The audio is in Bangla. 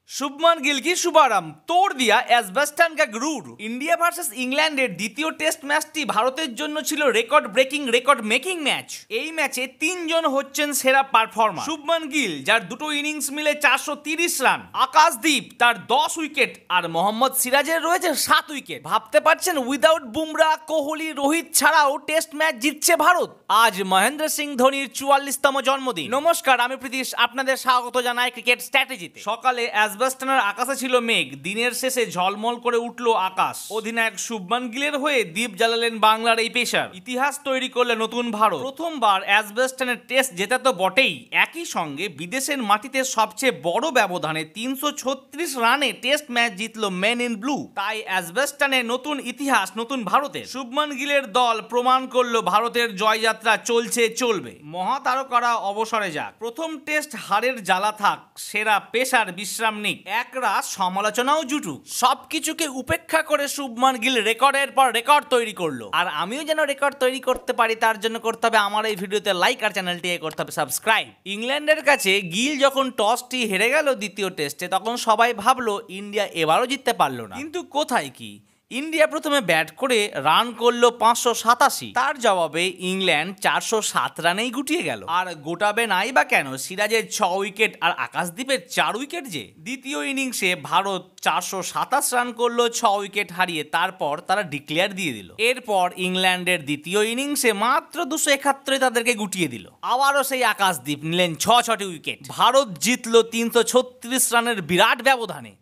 শুভমান গিল কি শুভারাম তোড় দিয়া অ্যাজবাস্টান কা গ্রুর। ইন্ডিয়া ভার্সেস ইংল্যান্ডের দ্বিতীয় টেস্ট ম্যাচটি ভারতের জন্য ছিল record breaking record making match. এই ম্যাচে তিনজন হচ্ছেন সেরা পারফর্মার। শুভমান গিল, যার দুটো ইনিংস মিলে 430 রান, আকাশদীপ তার 10 উইকেট, আর মোহাম্মদ সিরাজের রয়েছে 7 উইকেট। ভাবতে পারছেন উইদাউট বুমরা, কোহলি, রোহিত ছাড়াও টেস্ট ম্যাচ জিতছে ভারত। আজ মহেন্দ্র সিং ধোনির 44তম জন্মদিন। নমস্কার, আমি প্রীতিশ, আপনাদের স্বাগত জানাই ক্রিকেট স্ট্র্যাটেজিতে। সকালে অ্যাজবাস্টানের আকাশে ছিল মেঘ, দিনের শেষে ঝলমল করে উঠল আকাশ। অধিনায়ক শুভমান গিলের হয়ে দীপ জ্বালালেন বাংলার এই পেসার। ইতিহাস তৈরি করলে নতুন ভারত। প্রথমবার অ্যাজবাস্টানের টেস্ট জেতা তো বটেই, একই সঙ্গে বিদেশের মাটিতে সবচেয়ে বড় ব্যবধানে 336 রানে টেস্ট ম্যাচ জিতলো মেন ইন ব্লু। তাই অ্যাজবাস্টানে নতুন ইতিহাস, নতুন ভারতের। শুভমান গিলের দল প্রমাণ করলো ভারতের জয়যাত্রা চলছে, চলবে। মহাতারকারা অবসরে যাক, প্রথম টেস্ট হারের জ্বালা থাক, সেরা পেসার বিশ্রাম নিক, একরা সমালোচনাও জুটুক, সবকিছুকে উপেক্ষা করে শুভমান গিল রেকর্ডের পর রেকর্ড তৈরি করলো। আর আমিও যেন রেকর্ড তৈরি করতে পারি, তার জন্য করতে হবে আমার এই ভিডিওতে লাইক, আর চ্যানেলটিকে করতে হবে সাবস্ক্রাইব। ইংল্যান্ডের কাছে গিল যখন টসটি হেরে গেল দ্বিতীয় টেস্টে, তখন সবাই ভাবলো ইন্ডিয়া এবারও জিততে পারলো না। কিন্তু কোথায় কি, ইন্ডিয়া প্রথমে ব্যাট করে রান করলো 587, তার জবাবে ইংল্যান্ড 407 রানেই গুটিয়ে গেল। আর গোটাবে নাই বা কেন, সিরাজের 6 উইকেট আর আকাশদীপের 4 উইকেট যে। দ্বিতীয় ইনিংসে ভারত 427 রান করলো 6 উইকেট হারিয়ে, তারপর তারা ডিক্লেয়ার দিয়ে দিল। এরপর ইংল্যান্ডের দ্বিতীয় ইনিংসে মাত্র 271 তাদেরকে গুটিয়ে দিল। আবারও সেই আকাশদীপ নিলেন 6টি উইকেট। ভারত জিতলো 336 রানের বিরাট ব্যবধানে।